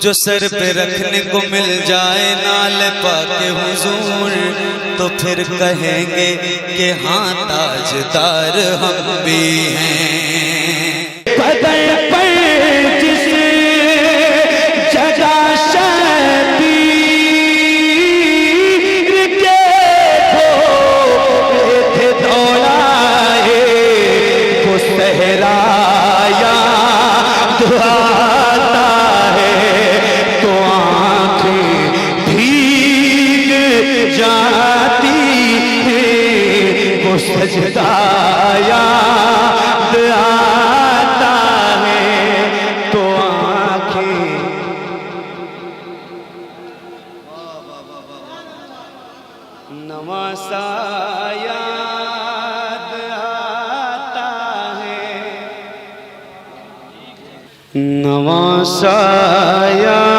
जो सर पे रखने को मिल जाए नाल पाके हुजूर, तो फिर कहेंगे कि हाँ ताजदार हम भी हैं। बदन पर जिस जगह शबीर के घोड़े थे दौड़ाए, वो सहरा याद आता है तो आंखें भीग जाती है, वो सजदा याद आता है तो आंखें। नवासा याद आता है, नवासा याद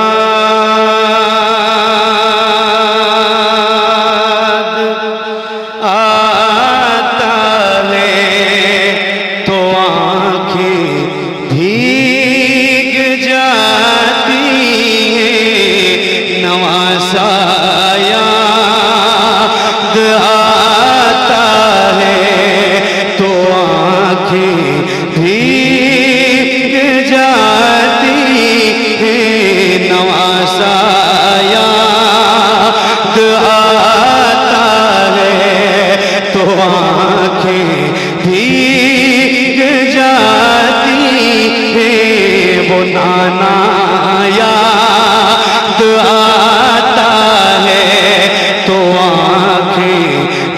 आता है तो आंखें भीग जाती हैं। नवासा याद आता है तो आंखें भीग जाती हैं। नवासा याद आता है तो आंखें भीग जाती हैं। वो नाना याद आता है तो आंखें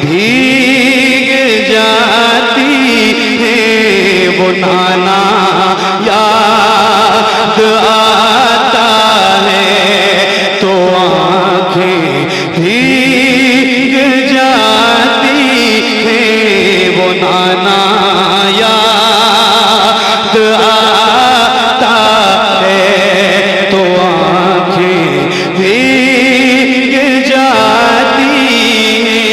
भीग जाती हैं। वो नाना याद आता है तो आंखें भीग जाती हैं। वो नाना याद आता है तो आंखें भीग जाती हैं।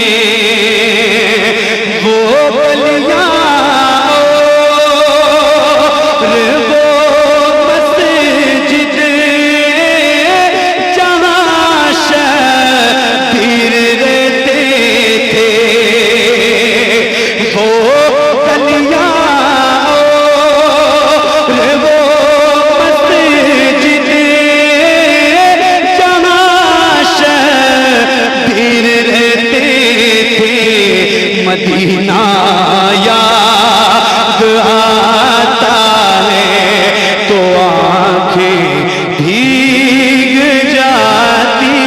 वो गलियां और वो मस्जिद जहाँ शबीर रहते थे, वो गलियां और वो मस्जिद जहाँ शबीर रहते थे। मदीना याद आता है तो आंखें भीग जाती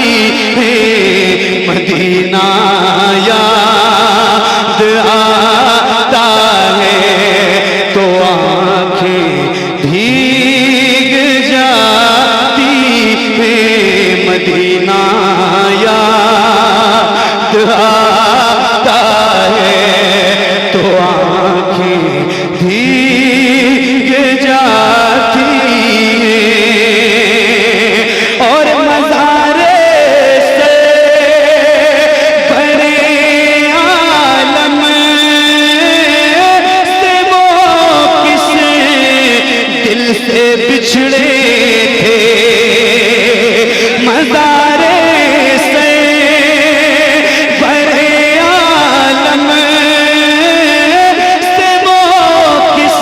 हैं। मदीना याद आता है तो आंखें भीग जाती हैं। मदीना याद आता है तो आंखें भीग जाती हैं। और मज़ारे से बड़े आलम से वो किस दिल से बिछड़े थे। मज़ारे से बड़े आलम से वो किस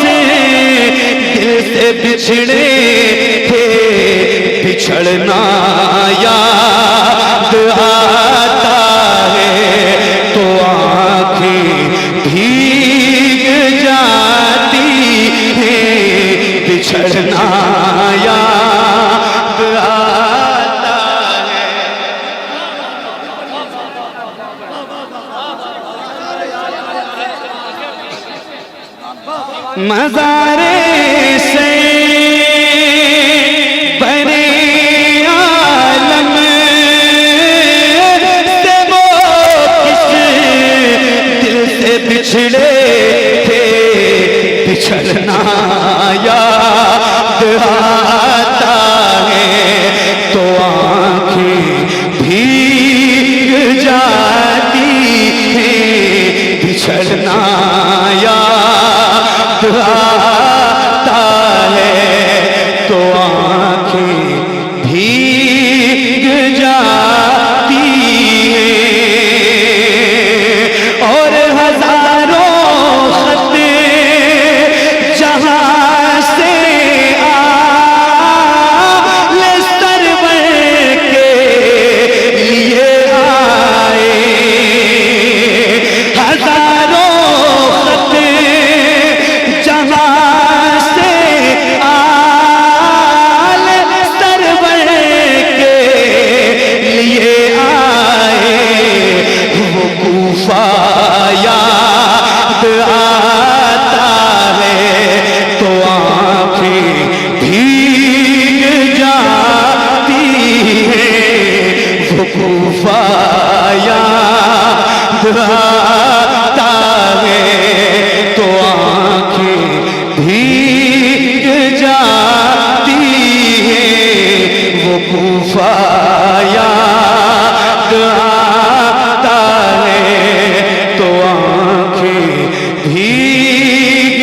दिल से बिछड़े थे। बिछड़ना याद आता है तो आंखें भीग जाती हैं। बिछड़ना याद आता है। मज़ारे से बड़े आलम से वो किस दिल से बिछड़े थे। बिछड़ना याद आता है तो आंखें भीग जाती हैं। बिछड़ना याद आता भीग जाती है और हजारों खत जहां से आले सरवर के लिए आए, हजारों खत जहां से आले सरवर के लिए आए। वो कूफा याद आता है तो आंखें भीग जाती हैं। वो कूफा याद आता है तो आंखें भीग जाती हैं। वो कूफा याद आता है तो आंखें भीग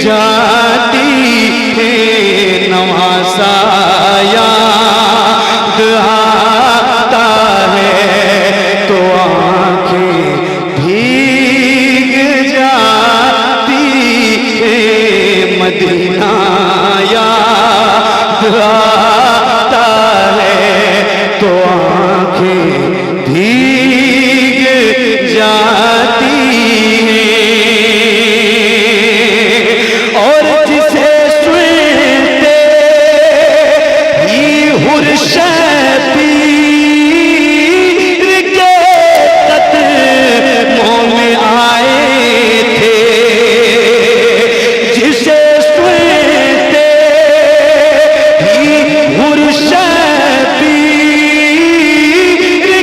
जाती हैं। नवासा याद आता है तो आंखें भीग जाती हैं। मदीना याद आता है तो आंखें भीग जाती हैं। और जिसे सुनते ही हुर्शबीर के कदमों में आए थे, जिसे सुनते ही हुर्शबीर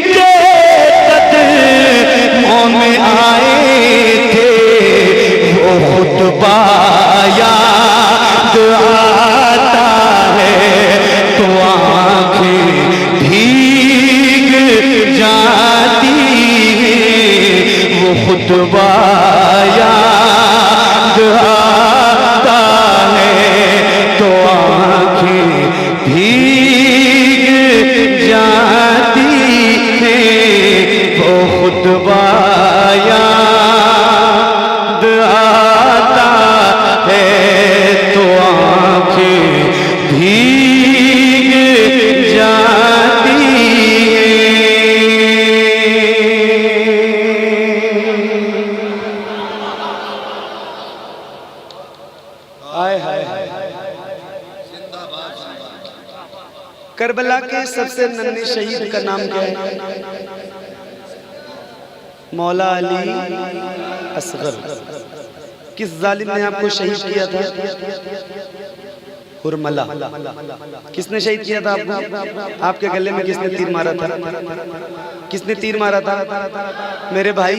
के कदमों में आए थे। वो खुतबा याद आता है तो आंखें भीग जाती हैं। वो खुतबा याद आता है तो आंखें भीग जाती हैं। वो खुतबा याद आता है तो आंखें भीग जाती हैं। हाय हाय हाय। करबला के सबसे नन्हे शहीद का नाम क्या है? मौला अली असगर। किस जालिम ने आपको शहीद किया था? हुरमला। किसने शहीद किया था आपको? आपके गले में किसने तीर मारा था? किसने तीर मारा था? मेरे भाई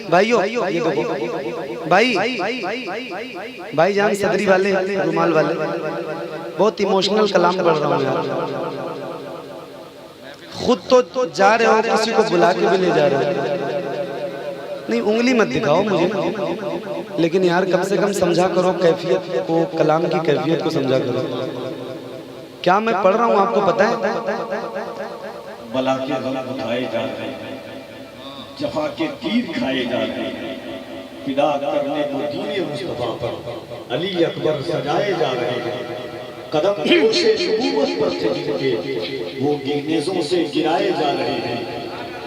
भाइयों ये देखो भाई जान सदरी वाले रुमाल वाले, बहुत इमोशनल कलाम पढ़ रहा हूँ यार। खुद तो जा रहे हो, किसी को बुला के भी ले जा रहे हो। नहीं उंगली मत दिखाओ मुझे, लेकिन यार कम से कम समझा करो कैफियत को, कलाम की कैफियत को समझा करो। क्या मैं पढ़ रहा हूँ आपको पता है? बला के गम उठाए जा रहे हैं, जफा के तीर खाए जा रहे हैं, फिदा करने को दीने मुस्तफा पर अली अकबर सजाए जा रहे हैं। कदम से नबूवत पर से जिनके वो गिरनेज़ों से गिराए जा रहे हैं।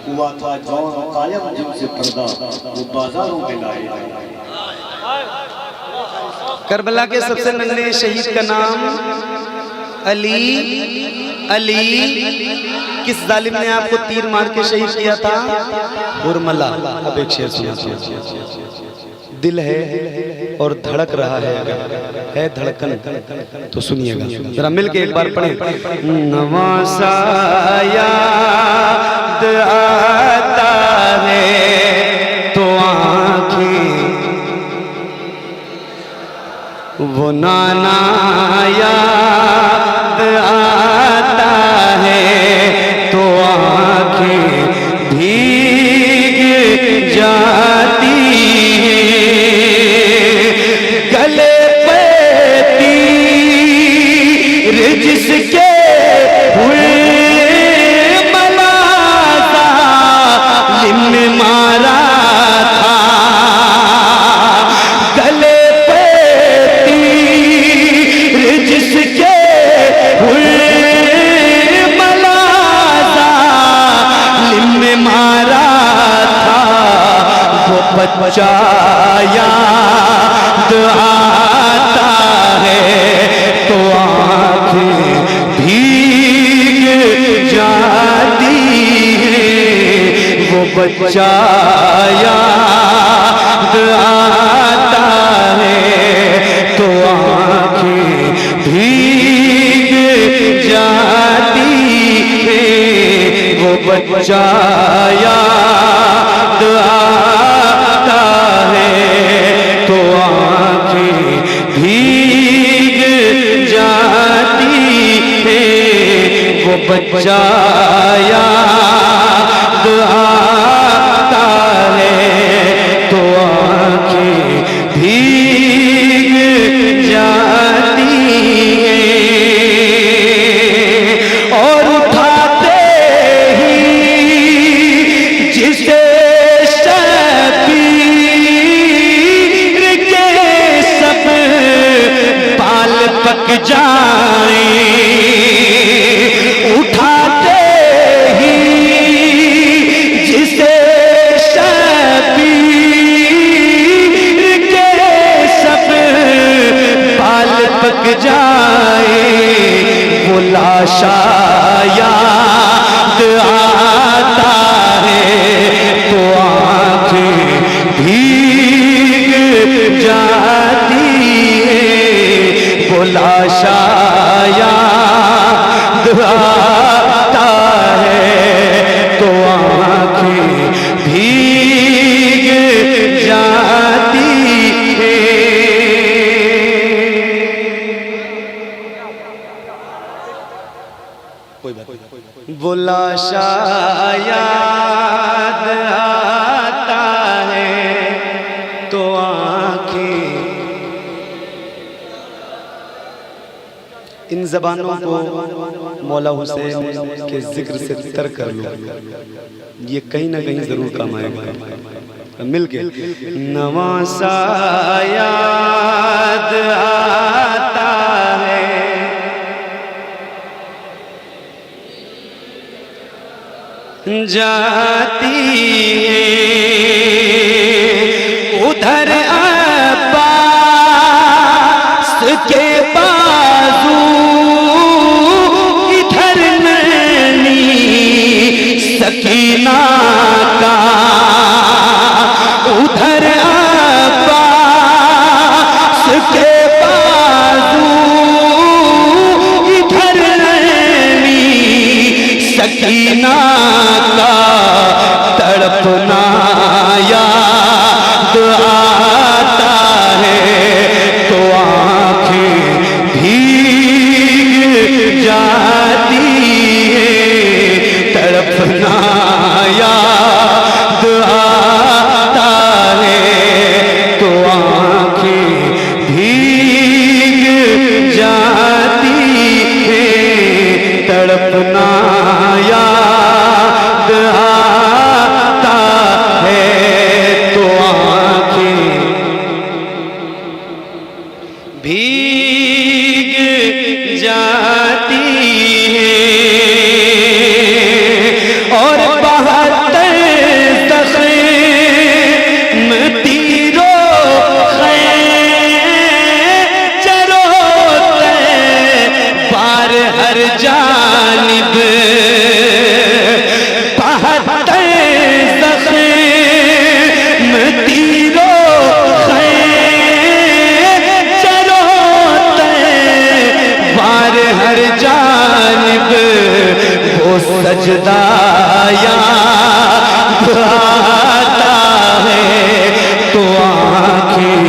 हुआ था जौन कायम जिनसे पर्दा वो बाजारों में लाए जा रहे हैं। करबला के सबसे नन्हे शहीद का नाम अली। अली किस जालिम ने आपको तीर मार के शहीद किया था? हुरमला। अब एक शेर सुनिए। दिल है और धड़क रहा है धड़कन, तो सुनिएगा जरा मिलके एक बार पढ़ें। नवासा याद आता है तो आंखें, वो नाना याद आता है तो आंखें भीग जाती हैं। गले पे तीर जिसके बच्चा याद आता है तो आँखें भीग जाती है। वो बच्चा याद आता है तो आँखें भीग जाती है। वो बच्चा याद आता है तो आँखें भीग जाती है। वो बच्चा याद आता है तो आँखें भीग जाती है। और उठाते ही जिसे शबीर के सब बाल पक जाए, उठाते ही जिसे शबीर के सब बाल पक जाए, वो लाशा याद आता है तो आँखें भीग जाती है। वो लाशा याद आता है तो आँखें भीग जाती है। वो लाशा याद आता है तो आँखें। इन ज़बानों को मौला हुसैन के जिक्र से तर कर लो, ये कहीं ना कहीं जरूर काम आएगा। मिल के नवासा याद आता है जाती है, उधर अब्बास के बाजू इधर नैनी सकीना का, उधर अब्बास के बाजू इधर नैनी सकीना का तड़पना याद आता है तो आँखें भीग जाती है। तड़पना याद आता है तो आँखें भीग जाती है। तड़पना याद आता है तो आँखें भीग जाती है। और 72 ज़ख़्म तीरों खैंचरों बार हर जानिब, 72 ज़ख़्म तीरों खैंचरों बार हर जानिब, वो सजदा याद आता है तो आँखें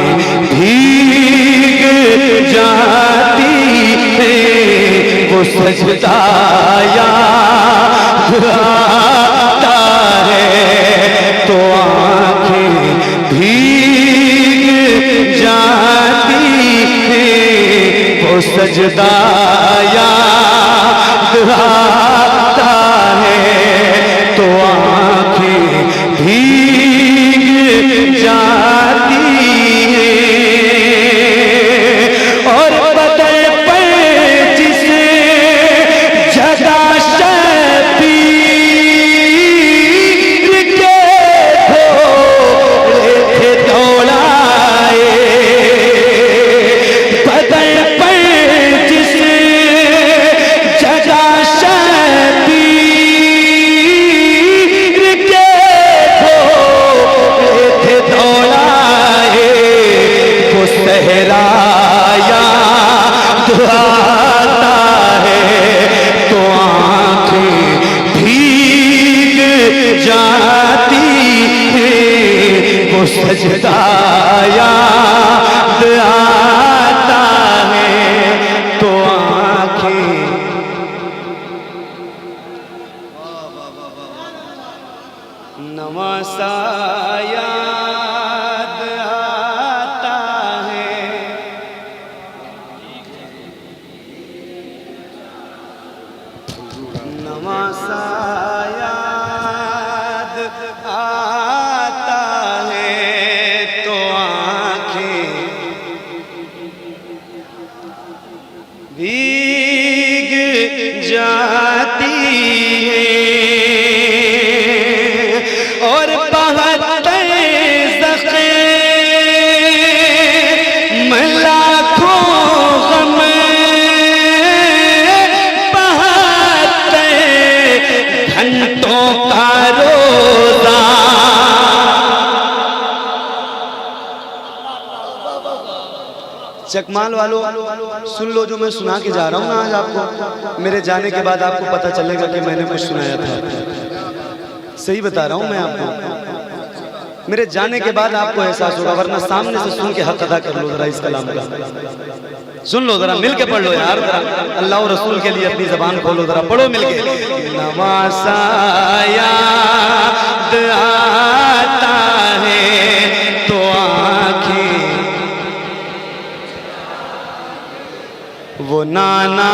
भीग जाती है। वो सजदा याद आता है तो आँखें भीग जाती है। वो सजदा याद आता है तो आँखें भीग जाती है। और बदन पर जिसे जगा शबीर के घोड़े थे नवासा याद आता है, नवासा याद आता है तो आंखें भीग जाती है और बहते ज़ख़्म लाखों गम बहते घंटों का रोज़ा। चकमाल वालों सुन लो जो मैं सुना के जा रहा हूँ ना आज आपको, मेरे जाने के बाद आपको पता चलेगा कि मैंने कुछ सुनाया था। सही बता रहा हूँ मैं आपको, मेरे जाने के बाद आपको एहसास होगा, वरना सामने से सुन के हक अदा कर लो जरा इस कलाम का। सुन लो जरा, मिल के पढ़ लो यार, अल्लाह और रसूल के लिए अपनी जबान खोलो जरा, पढ़ो मिल के। नवासा याद आता है तो आँखें वो नाना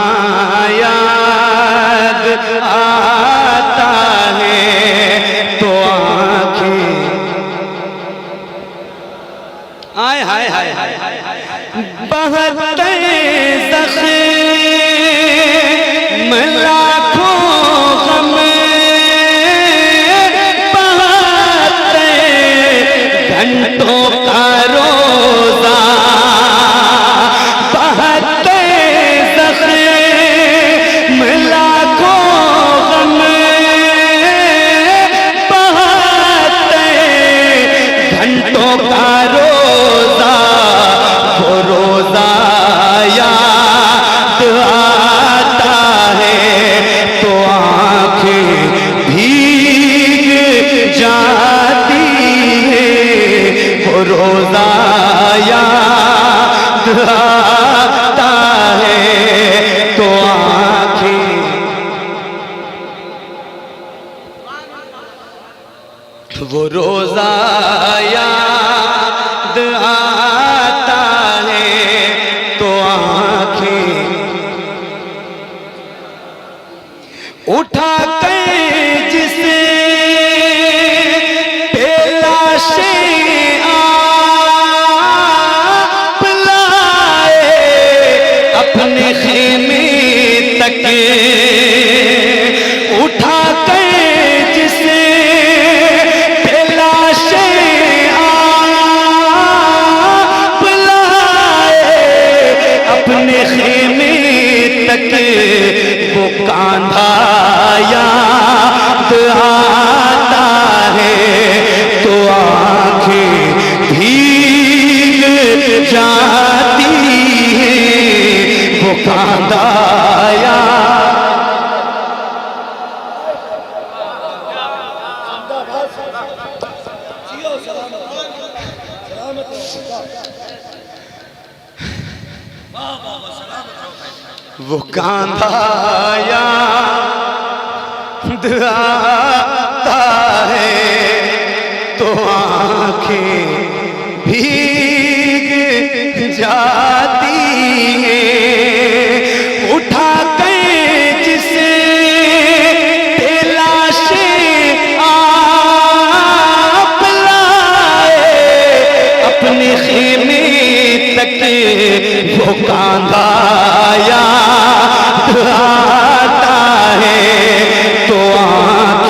याद आता है तो आँखें आय हाय हाय हाय बहते ज़ख़्म लाखों गम बहते घंटों का रोज़ा, बहते ज़ख़्म लाखों गम बहते घंटों का रोज़ा, वो रोज़ा याद आता है तो आँखें भीग जाती है, वो रोज़ा याद आता है तो आँखें वो रोज़ा याद आता है तो आँखें उठा के जिसे पेलाशे आप लाए अपने खेमे तक, उठा के जिसे पेलाशे आप लाए अपने खेमे तक, वो कांधा याद आता है तो आँखें भीग जाती है, वो कांधा वो कांधा याद आता है तो आँखें भीग जाती हैं, उठा के जिसे पेलाशे आप लाए अपने खेमे तक, वो कांधा याद आता है तो आँखें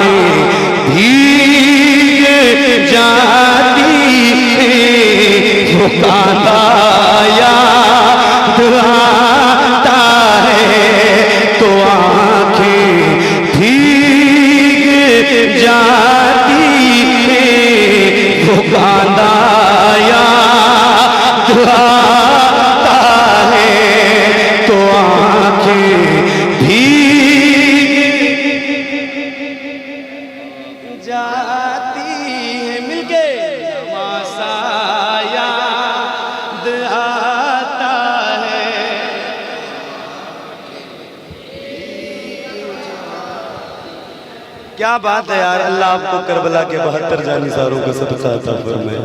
क्या बात है यार, अल्लाह आपको करबला के 72 जानिसारों का सबका अता फरमाए।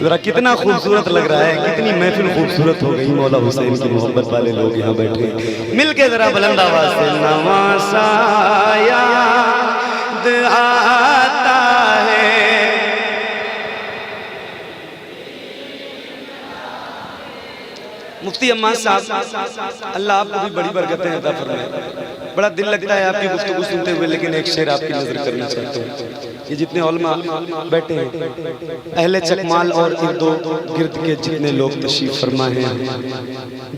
जरा कितना खूबसूरत लग रहा है, कितनी महफिल खूबसूरत हो गई। मौला हुसैन की मोहब्बत वाले लोग यहाँ बैठे, मिलके जरा बुलंद आवाज से नवासा याद आता है। मुफ्ती अम्मा साहब, अल्लाह आपको भी बड़ी बरकतें अता फरमाए। बड़ा दिल लगता है आपकी गुफ्तगू सुनते हुए, लेकिन एक शेर आपकी नजर करना चाहता हूँ। ये जितने उलमा बैठे हैं, अहले चकमाल और इर्दो गिर्द के जितने लोग तशरीफ फरमा हैं,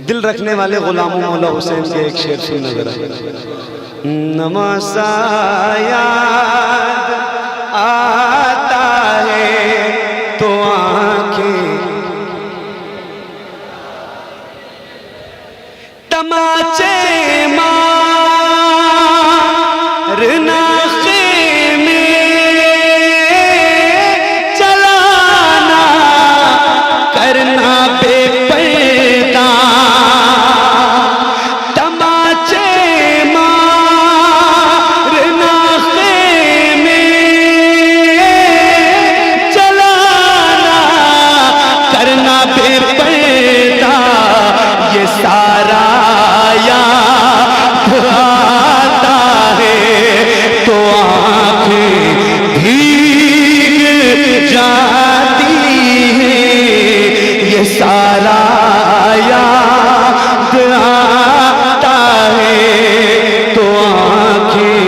दिल रखने वाले गुलामों मौला हुसैन के एक शेर सुनना जरा। नमासा याद आता है तो आंखें तमाचे मारना खेमे चलाना करना बेपर्दा, तमाचे मारना खेमे चलाना करना बेपर्दा, ये सारा याद आता है तो आंखें भीग जाती हैं। ये सारा याद आता है तो आंखें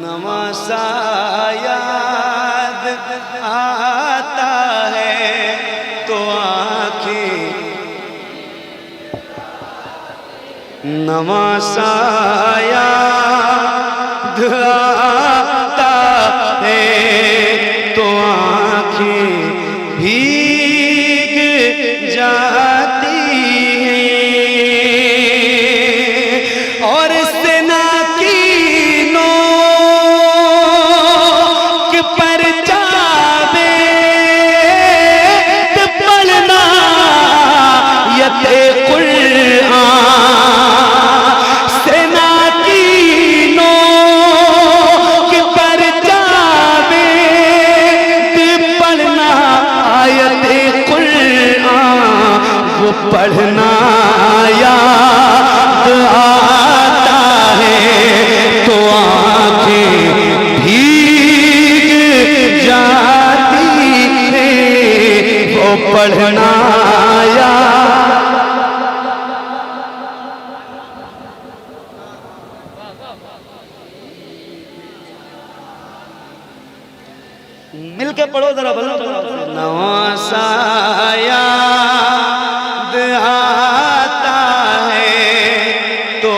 नवासा याद आता है तो आंखें नवासा याद आता है तो आंखें भीग जाती हैं। और सेना की नोक पर जावेद पढ़ना यते कुरान, सेना की नोक पर जावेद पढ़ना आयते कुरान, वो पढ़ना याद आता है तो आंखें भीग जाती हैं। वो पढ़ना याद मिलके पढ़ो जरा, बोलो नवासा याद आता है तो